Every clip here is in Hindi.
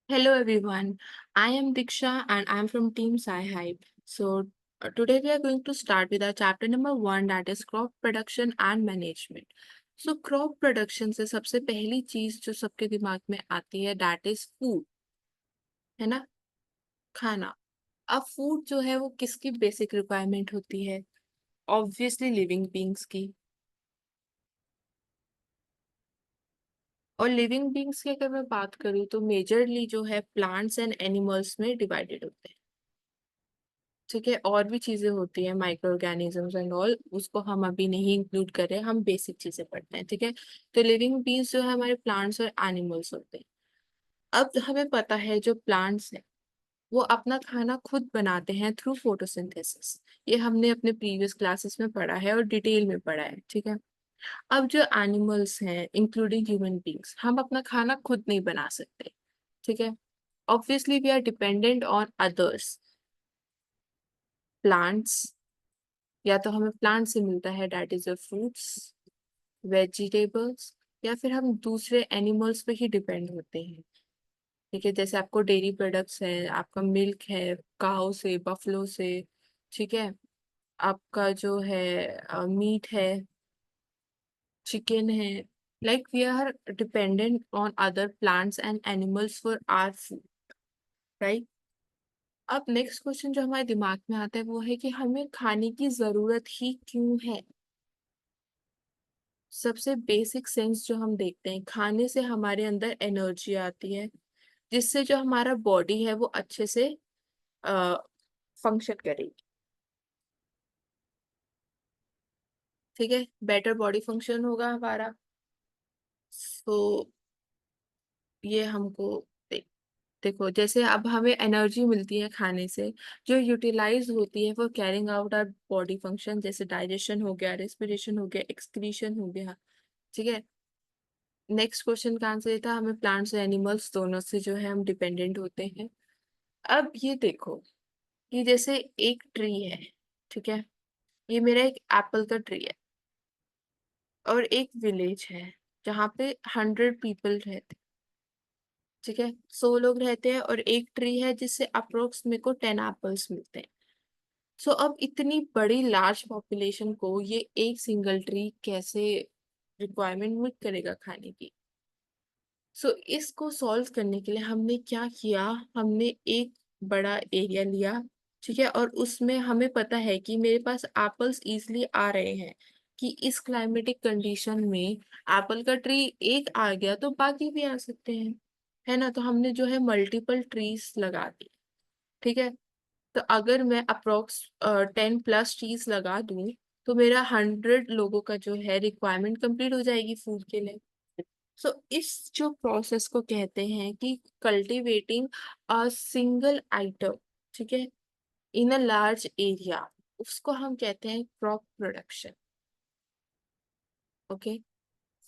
Hello everyone, I am Diksha and I am from Team SciHype. Today we are going to start with our chapter number 1, that is crop production and management. Crop production से सबसे पहली चीज जो सबके दिमाग में आती है that is food, है ना, खाना। अब फूड जो है वो किसकी बेसिक रिक्वायरमेंट होती है? ऑब्वियसली लिविंग बींग्स की। और लिविंग बींग्स की अगर मैं बात करूँ तो मेजरली जो है प्लांट्स एंड एनिमल्स में डिवाइडेड होते हैं। ठीक है, और भी चीजें होती है, माइक्रो ऑर्गेनिजम्स एंड ऑल, उसको हम अभी नहीं इंक्लूड कर रहे हैं, हम बेसिक चीजें पढ़ते हैं। ठीक है, तो लिविंग बींग्स जो है हमारे प्लांट्स और एनिमल्स होते हैं। अब हमें पता है जो प्लांट्स हैं वो अपना खाना खुद बनाते हैं थ्रू फोटोसिंथेसिस। ये हमने अपने प्रीवियस क्लासेस में पढ़ा है और डिटेल में पढ़ा है। ठीक है, अब जो एनिमल्स हैं इंक्लूडिंग ह्यूमन बींग्स, हम अपना खाना खुद नहीं बना सकते। ठीक है, obviously we are dependent on others, plants, या तो हमें प्लांट से मिलता है that is a fruits, vegetables, या फिर हम दूसरे एनिमल्स पे ही डिपेंड होते हैं। ठीक है, जैसे आपको डेयरी प्रोडक्ट्स है, आपका मिल्क है काउ से, बफलो से। ठीक है, आपका जो है मीट है, चिकन है, like we are dependent on other plants and animals for our food, right. अब नेक्स्ट क्वेश्चन जो हमारे दिमाग में आता है वो है कि हमें खाने की जरूरत ही क्यों है? सबसे बेसिक सेंस जो हम देखते हैं, खाने से हमारे अंदर एनर्जी आती है जिससे जो हमारा बॉडी है वो अच्छे से फंक्शन करेगी। ठीक है, बेटर बॉडी फंक्शन होगा हमारा। तो ये हमको दे, देखो, जैसे अब हमें एनर्जी मिलती है खाने से, जो यूटिलाइज होती है वो carrying out our body function, जैसे डाइजेशन हो गया, रेस्पिरेशन हो गया, एक्सक्रीशन हो गया। ठीक है, नेक्स्ट क्वेश्चन का आंसर ये था, हमें प्लांट्स और एनिमल्स दोनों से जो है हम डिपेंडेंट होते हैं। अब ये देखो कि जैसे एक ट्री है, ठीक है, ये मेरा एक एप्पल का ट्री है, और एक विलेज है जहाँ पे 100 पीपल रहते हैं। ठीक है, 100 लोग रहते हैं, और एक ट्री है जिससे अप्रोक्स मेरे को 10 एप्पल्स मिलते हैं। अब इतनी बड़ी लार्ज पॉपुलेशन को ये एक सिंगल ट्री कैसे रिक्वायरमेंट मीट करेगा खाने की? इसको सॉल्व करने के लिए हमने क्या किया, हमने एक बड़ा एरिया लिया। ठीक है, और उसमें हमें पता है कि मेरे पास एप्पल्स इजली आ रहे हैं, कि इस क्लाइमेटिक कंडीशन में एप्पल का ट्री एक आ गया तो बाकी भी आ सकते हैं, है ना। तो हमने जो है मल्टीपल ट्रीज लगा दी। ठीक है, तो अगर मैं अप्रोक्स 10+ ट्रीज लगा दूं तो मेरा 100 लोगों का जो है रिक्वायरमेंट कंप्लीट हो जाएगी फूड के लिए। इस जो प्रोसेस को कहते हैं कि कल्टीवेटिंग अ सिंगल आइटम, ठीक है, इन अ लार्ज एरिया, उसको हम कहते हैं क्रॉप प्रोडक्शन। ओके,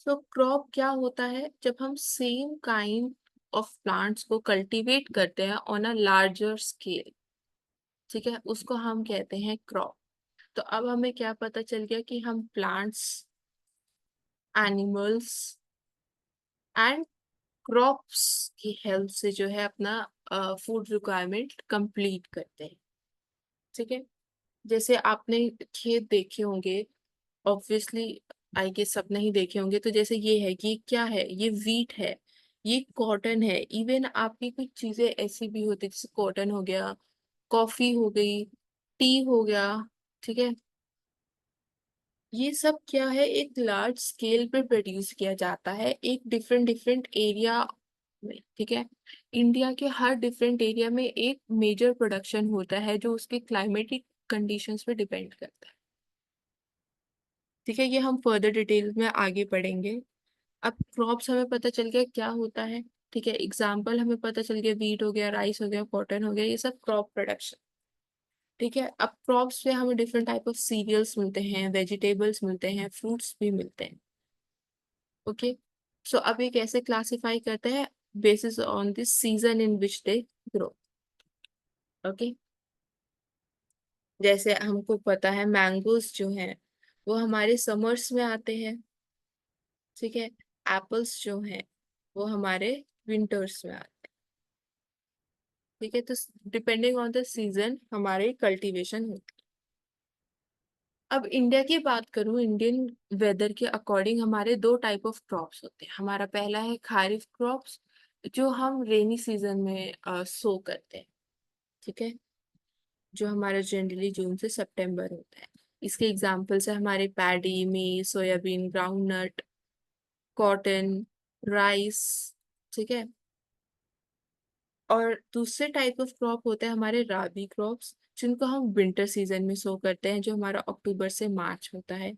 क्रॉप क्या होता है? जब हम सेम काइंड ऑफ प्लांट्स को कल्टीवेट करते हैं ऑन अ लार्जर स्केल, ठीक है, उसको हम कहते हैं क्रॉप। तो अब हमें क्या पता चल गया कि हम प्लांट्स, एनिमल्स एंड क्रॉप्स की हेल्प से जो है अपना फूड रिक्वायरमेंट कंप्लीट करते हैं। ठीक है, जैसे आपने खेत देखे होंगे, ऑब्वियसली आई गेस सब नहीं देखे होंगे, तो जैसे ये है कि क्या है, ये वीट है, ये कॉटन है, इवन आपकी कुछ चीजें ऐसी भी होती है जैसे कॉटन हो गया, कॉफी हो गई, टी हो गया। ठीक है, ये सब क्या है, एक लार्ज स्केल पे प्रोड्यूस किया जाता है एक डिफरेंट डिफरेंट एरिया में। ठीक है, इंडिया के हर डिफरेंट एरिया में एक मेजर प्रोडक्शन होता है जो उसके क्लाइमेटिक कंडीशंस पे डिपेंड करता है। ठीक है, ये हम फर्दर डिटेल में आगे पढ़ेंगे। अब क्रॉप्स हमें पता चल गया क्या होता है। ठीक है, एग्जाम्पल हमें पता चल गया, वीट हो गया, राइस हो गया, कॉटन हो गया, ये सब क्रॉप प्रोडक्शन। ठीक है, अब क्रॉप्स में हमें डिफरेंट टाइप ऑफ सीरियल्स मिलते हैं, वेजिटेबल्स मिलते हैं, फ्रूट्स भी मिलते हैं। ओके, अब ये कैसे क्लासिफाई करते हैं? Basis on this season in which they grow. Okay, जैसे हमको पता है मैंगोज जो हैं वो हमारे समर्स में आते हैं। ठीक है, एप्पल्स जो हैं वो हमारे विंटर्स में आते हैं। ठीक है, तो डिपेंडिंग ऑन द सीजन हमारे कल्टीवेशन होती है। अब इंडिया की बात करूं, इंडियन वेदर के अकॉर्डिंग हमारे दो टाइप ऑफ क्रॉप्स होते हैं। हमारा पहला है खारिफ क्रॉप्स, जो हम रेनी सीजन में सो करते हैं। ठीक है, जो हमारा जनरली जून से सितंबर होता है। इसके एग्जाम्पल्स है हमारे पैडी, मेज, सोयाबीन, ग्राउंडनट, कॉटन, राइस। ठीक है, और दूसरे टाइप ऑफ क्रॉप होते हैं हमारे राबी क्रॉप्स, जिनको हम विंटर सीजन में सो करते हैं, जो हमारा अक्टूबर से मार्च होता है।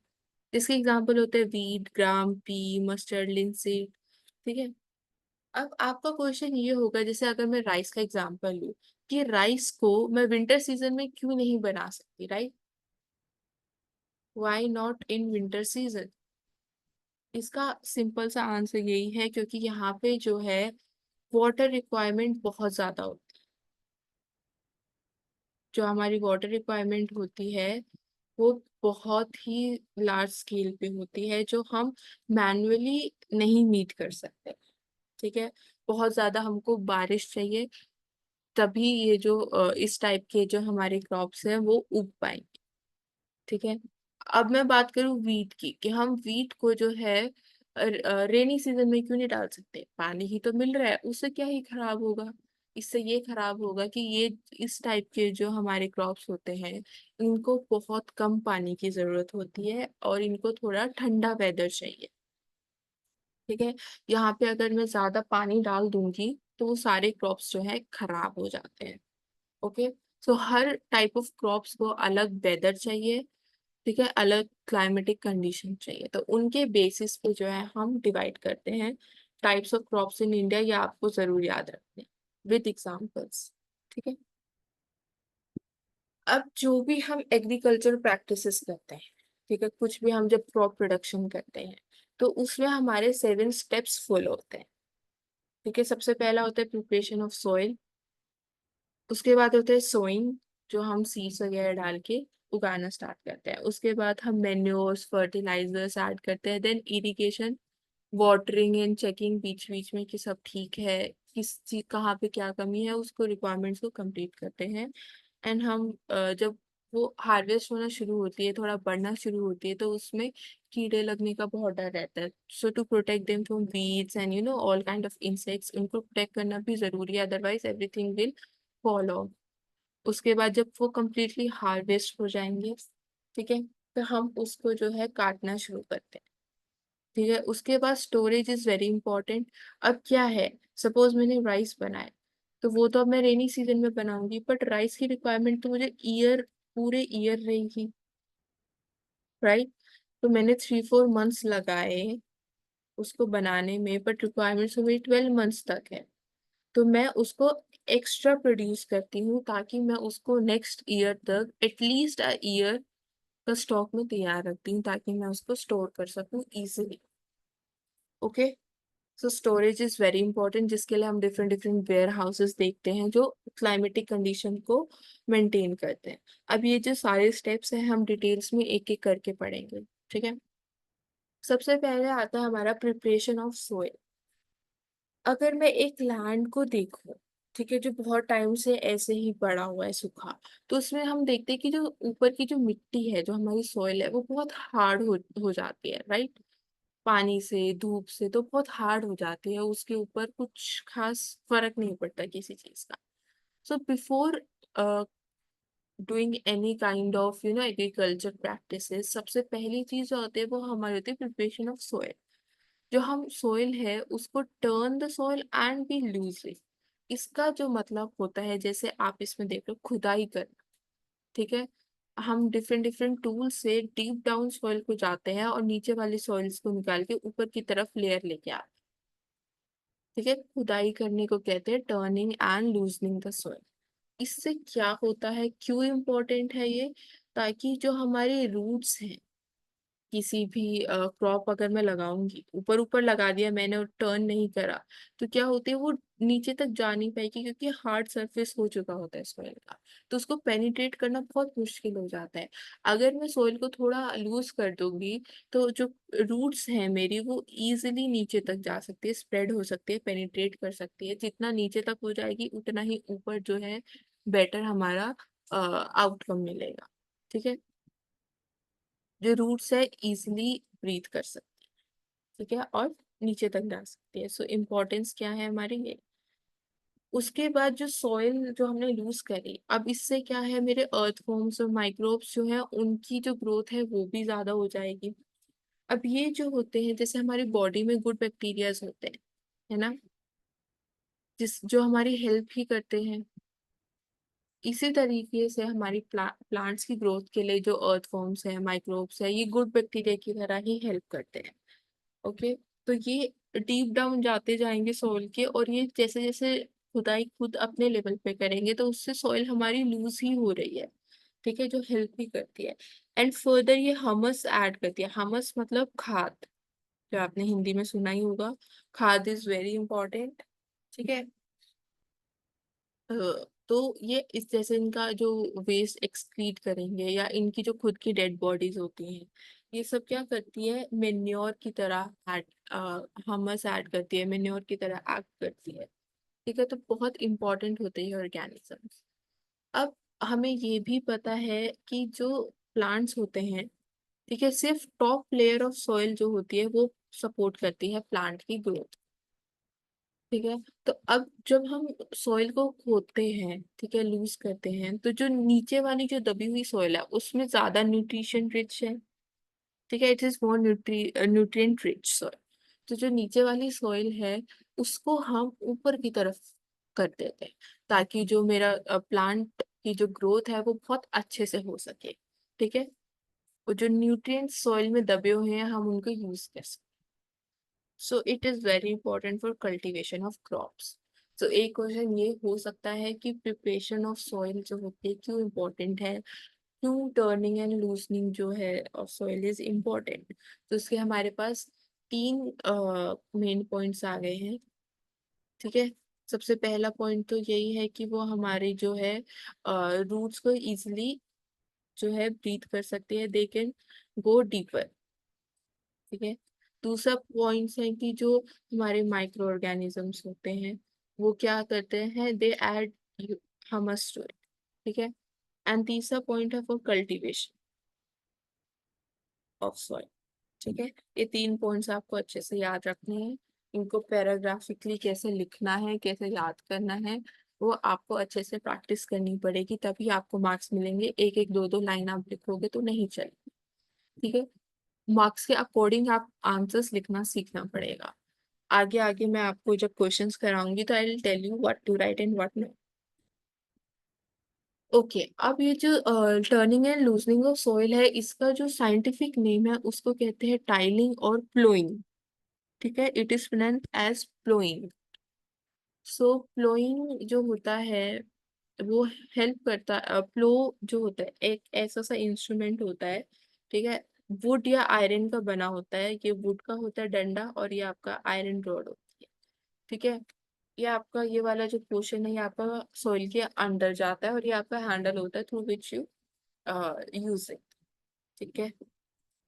इसके एग्जाम्पल होते हैं वीट, ग्राम, पी, मस्टर्ड, लिंसीड। ठीक है, अब आपका क्वेश्चन ये होगा, जैसे अगर मैं राइस का एग्जाम्पल लूँ, कि राइस को मैं विंटर सीजन में क्यों नहीं बना सकती, right? Why not in winter season? इसका सिंपल सा आंसर यही है, क्योंकि यहाँ पे जो है वाटर रिक्वायरमेंट बहुत ज्यादा होती है। जो हमारी वाटर रिक्वायरमेंट होती है वो बहुत ही लार्ज स्केल पे होती है, जो हम मैन्युअली नहीं मीट कर सकते। ठीक है, बहुत ज्यादा हमको बारिश चाहिए, तभी ये जो इस टाइप के जो हमारे क्रॉप्स हैं वो उग पाएंगे। ठीक है, अब मैं बात करूं वीट की, कि हम वीट को जो है रेनी सीजन में क्यों नहीं डाल सकते? पानी ही तो मिल रहा है, उससे क्या ही खराब होगा? इससे ये खराब होगा कि ये इस टाइप के जो हमारे क्रॉप्स होते हैं, इनको बहुत कम पानी की जरूरत होती है और इनको थोड़ा ठंडा वेदर चाहिए। ठीक है, यहाँ पे अगर मैं ज्यादा पानी डाल दूंगी तो वो सारे क्रॉप्स जो है खराब हो जाते हैं। Okay, so her type of crops को अलग वेदर चाहिए। ठीक है, अलग क्लाइमेटिक कंडीशन चाहिए, तो उनके बेसिस पे जो है हम डिवाइड करते हैं types of crops in India. ये आपको जरूर याद रखने, विद एग्जांपल्स। ठीक है, अब जो भी हम एग्रीकल्चर प्रैक्टिसेस करते हैं, ठीक है, कुछ भी हम जब क्रॉप प्रोडक्शन करते हैं, तो उसमें हमारे 7 स्टेप्स फॉलो होते हैं। ठीक है, सबसे पहला होता है प्रिपरेशन ऑफ सॉइल। उसके बाद होता है सोइंग, जो हम सीड्स वगैरह डाल के उगाना स्टार्ट करते हैं। उसके बाद हम मेन्योर्स, फर्टिलाइजर्स ऐड करते हैं। Then irrigation, watering and checking बीच बीच में कि सब ठीक है, किस चीज कहाँ पे क्या कमी है, उसको रिक्वायरमेंट्स को कंप्लीट करते हैं। एंड हम जब वो हार्वेस्ट होना शुरू होती है, थोड़ा बढ़ना शुरू होती है, तो उसमें कीड़े लगने का बहुत डर रहता है। So to protect them from weeds and all kind of insects, उनको प्रोटेक्ट करना भी जरूरी है, अदरवाइज एवरीथिंग विल फॉलो। उसके बाद जब वो कंप्लीटली हार्वेस्ट हो जाएंगे, ठीक है, तो हम उसको जो है काटना शुरू करते हैं। ठीक है, उसके बाद स्टोरेज इज वेरी इंपॉर्टेंट। अब क्या है, सपोज मैंने राइस बनाया, तो वो तो अब मैं रेनी सीजन में बनाऊंगी, बट राइस की रिक्वायरमेंट तो मुझे पूरे ईयर रहेगी, राइट? तो मैंने 3-4 मंथ्स लगाए उसको बनाने में, बट रिक्वायरमेंट्स तो मेरी 12 मंथ्स तक है। तो मैं उसको एक्स्ट्रा प्रोड्यूस करती हूँ, ताकि मैं उसको नेक्स्ट ईयर तक एटलीस्ट अ ईयर का स्टॉक में तैयार रखती हूँ, ताकि मैं उसको स्टोर कर सकूँ easily. Okay, so storage is very important, जिसके लिए हम डिफरेंट डिफरेंट वेयर हाउसेस देखते हैं, जो क्लाइमेटिक कंडीशन को मेंटेन करते हैं। अब ये जो सारे स्टेप्स हैं हम डिटेल्स में एक एक करके पढ़ेंगे। ठीक है, सबसे पहले आता है हमारा प्रिपरेशन ऑफ सोइल। अगर मैं एक लैंड को देखूं, ठीक है, जो बहुत टाइम से ऐसे ही पड़ा हुआ है सूखा, तो उसमें हम देखते हैं कि जो ऊपर की जो मिट्टी है, जो हमारी सॉइल है, वो बहुत हार्ड हो जाती है, राइट? पानी से, धूप से तो बहुत हार्ड हो जाती है, उसके ऊपर कुछ खास फर्क नहीं पड़ता किसी चीज का। So before doing any kind of agriculture practices, सबसे पहली चीज जो होती है वो हमारी होती है प्रिपरेशन ऑफ सोइल। जो हम सोइल है उसको turn the soil and be loosely. इसका जो मतलब होता है, जैसे आप इसमें देख लो, खुदाई करना। ठीक है, हम डिफरेंट डिफरेंट टूल से डीप डाउन सॉइल को जाते हैं और नीचे वाली सॉइल्स को निकाल के ऊपर की तरफ लेयर लेके आते हैं। ठीक है, खुदाई करने को कहते हैं turning and loosening the soil. इससे क्या होता है, क्यों इम्पोर्टेंट है ये? ताकि जो हमारे रूट्स हैं, किसी भी क्रॉप अगर मैं लगाऊंगी, ऊपर ऊपर लगा दिया मैंने और टर्न नहीं करा, तो क्या होती है वो नीचे तक जा नहीं पाएगी, क्योंकि हार्ड सरफेस हो चुका होता है सॉइल का। तो उसको पेनिट्रेट करना बहुत मुश्किल हो जाता है। अगर मैं सॉइल को थोड़ा लूज कर दूंगी, तो जो रूट्स हैं मेरी वो इजीली नीचे तक जा सकती है, स्प्रेड हो सकती है, पेनिट्रेट कर सकती है। जितना नीचे तक हो जाएगी उतना ही ऊपर जो है बेटर हमारा आउटकम मिलेगा। ठीक है, जो रूट्स है इजिली ब्रीथ कर सकती है। ठीक है, और नीचे तक जा सकती है। सो इम्पोर्टेंस क्या है हमारी ये। उसके बाद जो सॉइल जो हमने लूज करी, अब इससे क्या है, मेरे अर्थवॉर्म्स और माइक्रोब्स जो है उनकी जो ग्रोथ है वो भी ज्यादा हो जाएगी। अब ये जो होते हैं, जैसे हमारी बॉडी में गुड बैक्टीरियाज होते हैं, है ना, जिस जो हमारी हेल्प ही करते हैं। इसी तरीके से हमारी प्लांट्स की ग्रोथ के लिए जो अर्थवॉर्म्स है, माइक्रोब्स है, ये गुड बैक्टीरिया की तरह ही हेल्प करते हैं। ओके, तो ये डीप डाउन जाते जाएंगे सॉइल के, और ये जैसे जैसे खुदाई खुद अपने लेवल पे करेंगे तो उससे सॉइल हमारी लूज ही हो रही है। ठीक है, जो हेल्प भी करती है। एंड फर्दर ये हमस ऐड करती है। हमस मतलब खाद, जो आपने हिंदी में सुना ही होगा। खाद इज वेरी इंपॉर्टेंट। ठीक है, अ, तो ये इस जैसे इनका जो वेस्ट एक्सक्रीट करेंगे, या इनकी जो खुद की डेड बॉडीज होती हैं, ये सब क्या करती है, मेन्योर की तरह ऐड, हमस ऐड करती है, मेन्योर की तरह एक्ट करती है। ठीक है, तो बहुत इंपॉर्टेंट होते हैं ऑर्गेनिजम्स। अब हमें ये भी पता है कि जो प्लांट्स होते हैं, ठीक है, सिर्फ टॉप लेयर ऑफ सॉइल जो होती है वो सपोर्ट करती है प्लांट की ग्रोथ। ठीक है, तो अब जब हम सॉइल को खोदते हैं, ठीक है, लूज करते हैं, तो जो नीचे वाली जो दबी हुई सॉइल है उसमें ज्यादा न्यूट्रिशन रिच है। ठीक है, it is more nutrient rich soil. तो जो नीचे वाली सॉइल है उसको हम ऊपर की तरफ कर देते हैं, ताकि जो मेरा प्लांट की जो ग्रोथ है वो बहुत अच्छे से हो सके। ठीक है, और जो न्यूट्रिएंट्स सॉइल में दबे हुए हैं हम उनको यूज कर सकते। So it is very important for cultivation of crops. तो एक क्वेश्चन ये हो सकता है कि प्रिपरेशन ऑफ सॉइल जो होती है क्यों इम्पोर्टेंट है, क्यों टर्निंग एंड लूजनिंग जो है ऑफ सॉइल इज इम्पोर्टेंट। तो इसके हमारे पास तीन मेन पॉइंट्स आ गए हैं। ठीक है, सबसे पहला पॉइंट तो यही है कि वो हमारे जो है रूट्स को इजिली जो है ब्रीथ कर सकते हैं, दे कैन गो डीपर। ठीक है, दूसरा पॉइंट है कि जो हमारे माइक्रो ऑर्गेनिजम्स होते हैं वो क्या करते हैं, they add humus to it. ठीक है, एंड तीसरा पॉइंट है फॉर कल्टीवेशन ऑफ सॉइल। ठीक है, ये तीन पॉइंट्स आपको अच्छे से याद रखने हैं। इनको पैराग्राफिकली कैसे लिखना है, कैसे याद करना है, वो आपको अच्छे से प्रैक्टिस करनी पड़ेगी, तभी आपको मार्क्स मिलेंगे। एक एक दो दो लाइन आप लिखोगे तो नहीं चलेगा। ठीक है, मार्क्स के अकॉर्डिंग आप आंसर्स लिखना सीखना पड़ेगा। आगे आगे मैं आपको जब क्वेश्चंस कराऊंगी तो I will tell you what to write and what no. Okay, अब ये जो turning and loosening of soil है, इसका जो साइंटिफिक नेम है उसको कहते हैं टाइलिंग और प्लोइंग। ठीक है, it is pronounced as ploughing. So ploughing जो होता है वो हेल्प करता है। प्लो जो होता है एक ऐसा सा इंस्ट्रूमेंट होता है, ठीक है, वुड या आयरन का बना होता है। ये वुड का होता है डंडा, और ये आपका आयरन रॉड होती है। ठीक है, ये आपका ये वाला जो पोर्शन है ये आपका सॉइल के अंदर जाता है, और ये आपका हैंडल होता है through which you use it. ठीक है,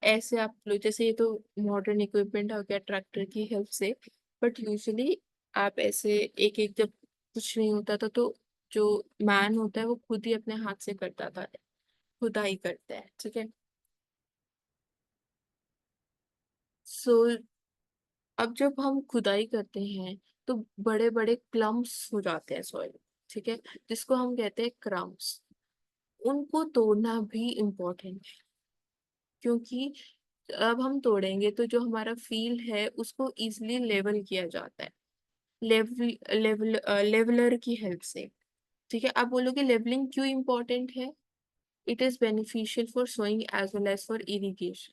ऐसे आप लो, जैसे ये तो मॉडर्न इक्विपमेंट हो गया ट्रैक्टर की हेल्प से, बट यूजुअली आप ऐसे एक एक जब कुछ नहीं होता था तो जो मैन होता है वो खुद ही अपने हाथ से करता था, खुदाई करता है। ठीक है, सो अब जब हम खुदाई करते हैं तो बड़े बड़े क्लम्प्स हो जाते हैं सॉइल। ठीक है, जिसको हम कहते हैं क्रम्स। उनको तोड़ना भी इम्पोर्टेंट है, क्योंकि अब हम तोड़ेंगे तो जो हमारा फील्ड है उसको इजिली लेवल किया जाता है, लेवलर की हेल्प से। ठीक है, आप बोलोगे लेवलिंग क्यों इम्पोर्टेंट है। It is beneficial for sowing as well as for irrigation.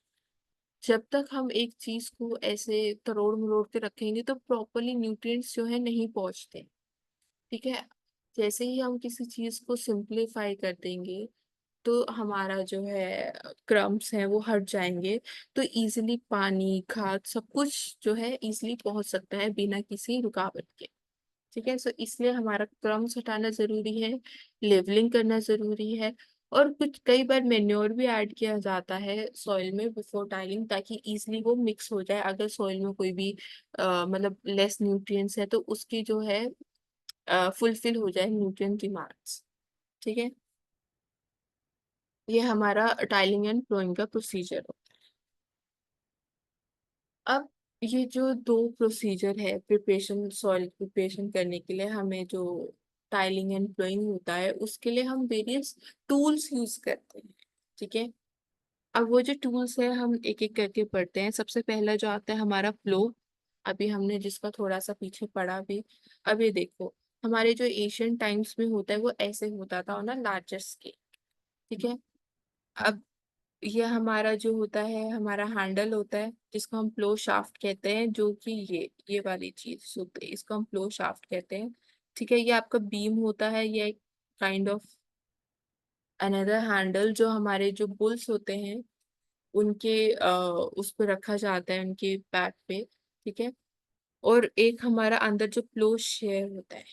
जब तक हम एक चीज को ऐसे तरोड़ मरोड़ के रखेंगे तो प्रॉपरली न्यूट्रिएंट्स जो है नहीं पहुंचते। ठीक है, जैसे ही हम किसी चीज को सिंप्लीफाई कर देंगे, तो हमारा जो है क्रम्स है वो हट जाएंगे। तो इजीली पानी खाद सब कुछ जो है इजीली पहुंच सकता है बिना किसी रुकावट के। ठीक है, सो इसलिए हमारा क्रम्स हटाना जरूरी है, लेवलिंग करना जरूरी है। और कुछ कई बार मेन्योर भी ऐड किया जाता है सॉइल में बिफोर टाइलिंग, ताकि इजीली वो मिक्स हो जाए। अगर सॉइल में कोई भी मतलब लेस न्यूट्रिएंट्स है तो उसकी जो है फुलफिल हो जाए न्यूट्रिएंट डिमांड्स। ठीक है, ये हमारा टाइलिंग एंड फ्लोइंग का प्रोसीजर हो। अब ये जो दो प्रोसीजर है प्रिपरेशन, सॉइल प्रिपरेशन करने के लिए हमें जो टाइलिंग एंड फ्लोइंग होता है उसके लिए हम वेरियस टूल्स यूज करते हैं। ठीक है, अब वो जो टूल्स है हम एक एक करके पढ़ते हैं। सबसे पहला जो आता है हमारा फ्लो, अभी हमने जिसका थोड़ा सा पीछे पढ़ा भी। अब ये देखो, हमारे जो एशियन टाइम्स में होता है वो ऐसे होता था ना, लार्जर स्केल। ठीक है, अब ये हमारा जो होता है हमारा हैंडल होता है जिसको हम फ्लो शाफ्ट कहते हैं, जो कि ये वाली चीज होती है, इसको हम फ्लो शाफ्ट कहते हैं। ठीक है, ये आपका बीम होता है, ये काइंड ऑफ अनदर हैंडल जो हमारे जो बुल्स होते हैं उनके उस पर रखा जाता है, उनके बैक पे। ठीक है, और एक हमारा अंदर जो प्लो शेयर होता है।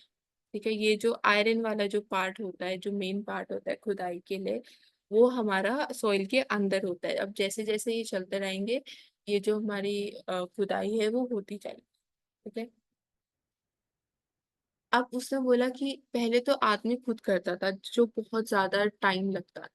ठीक है, ये जो आयरन वाला जो पार्ट होता है, जो मेन पार्ट होता है खुदाई के लिए, वो हमारा सॉइल के अंदर होता है। अब जैसे जैसे ये चलते रहेंगे, ये जो हमारी खुदाई है वो होती जाएगी। ठीक है, अब उसने बोला कि पहले तो आदमी खुद करता था जो बहुत ज्यादा टाइम लगता था।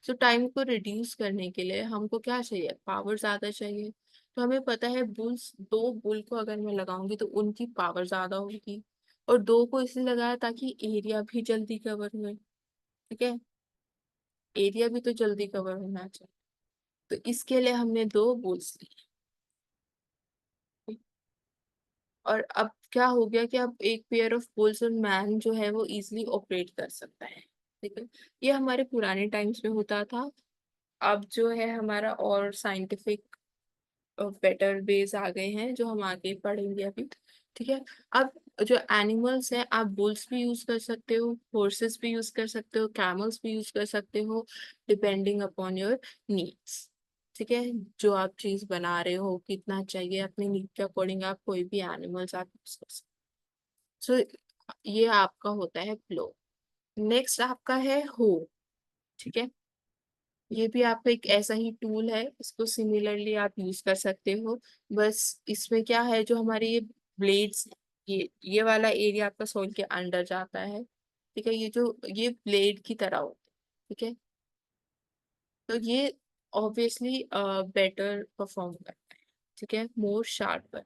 तो टाइम को रिड्यूस करने के लिए हमको क्या चाहिए, पावर ज्यादा चाहिए। तो हमें पता है बुल्स, दो बुल को अगर मैं लगाऊंगी तो उनकी पावर ज्यादा होगी। और दो को इसलिए लगाया ताकि एरिया भी जल्दी कवर हुए। ठीक है, एरिया भी तो जल्दी कवर होना चाहिए। तो इसके लिए हमने दो बुल्स लिए। और अब क्या हो गया कि अब एक पेयर ऑफ बुल्स और मैन जो है वो इजिली ऑपरेट कर सकता है। ठीक है, ये हमारे पुराने टाइम्स में होता था। अब जो है हमारा और साइंटिफिक बेटर वेज आ गए हैं जो हम आगे पढ़ेंगे अभी। ठीक है, अब जो एनिमल्स हैं आप बुल्स भी यूज कर सकते हो, हॉर्सेस भी यूज कर सकते हो, कैमल्स भी यूज कर सकते हो, डिपेंडिंग अपॉन योर नीड्स। ठीक है, जो आप चीज बना रहे हो कितना चाहिए अपने नीड के अकॉर्डिंग आप कोई भी एनिमल्स आप यूज कर सकते हो। सो ये आपका होता है प्लो। नेक्स्ट आपका है हो। ठीक है, ये भी आपका एक ऐसा ही टूल है, इसको सिमिलरली आप यूज कर सकते हो। बस इसमें क्या है, जो हमारे ये ब्लेड्स, ये वाला एरिया आपका सोल के अंडर जाता है। ठीक है, ये जो ये ब्लेड की तरह होता है। ठीक है, तो ये ऑब्वियसली बेटर परफॉर्म करता है। ठीक है, मोर शार्पर।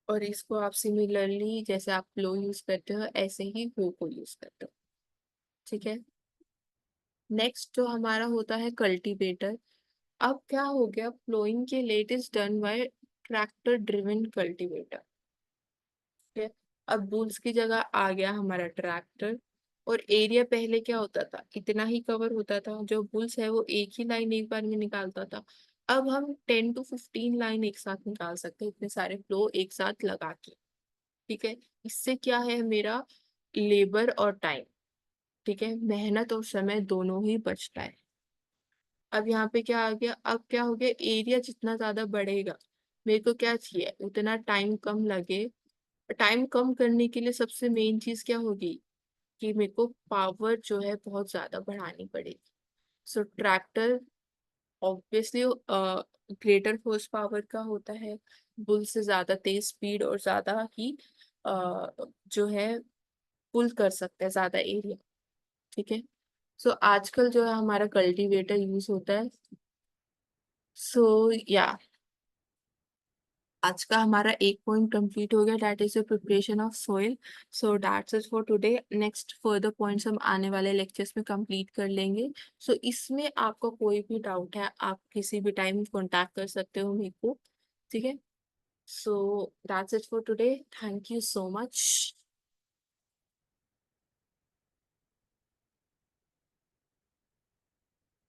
और इसको आप सिमिलरली जैसे आप प्लो यूज करते हो ऐसे ही हो को यूज करते हो। ठीक है, नेक्स्ट जो हमारा होता है कल्टीवेटर। अब क्या हो गया, प्लोइंग के late is done by tractor driven cultivator. ठीक है, अब बुल्स की जगह आ गया हमारा ट्रैक्टर। और एरिया पहले क्या होता था, इतना ही कवर होता था, जो बुल्स है वो एक ही लाइन एक बार में निकालता था। अब हम 10 to 15 लाइन एक साथ निकाल सकते हैं, इतने सारे फ्लो एक साथ लगा के। ठीक है, इससे क्या है, मेरा लेबर और टाइम, ठीक है, मेहनत और समय दोनों ही बचता है। अब यहाँ पे क्या आ गया, अब क्या हो गया, एरिया जितना ज्यादा बढ़ेगा मेरे को क्या चाहिए, उतना टाइम कम लगे। टाइम कम करने के लिए सबसे मेन चीज क्या होगी, कि मेरे को पावर जो है बहुत ज्यादा बढ़ानी पड़ेगी। So tractor obviously greater horse power का होता है, बुल से ज्यादा तेज स्पीड और ज्यादा ही जो है पुल कर सकता है ज्यादा एरिया। ठीक है, सो आजकल जो है हमारा कल्टीवेटर यूज होता है। सो या आज का हमारा एक पॉइंट कंप्लीट हो गया, that is the preparation of soil. So that's it for today. Next further points हम आने वाले लेक्चर्स में कंप्लीट कर लेंगे। सो इसमें आपका कोई भी डाउट है आप किसी भी टाइम कांटेक्ट कर सकते हो मेरे को। ठीक है, so that's it for today, thank you so much.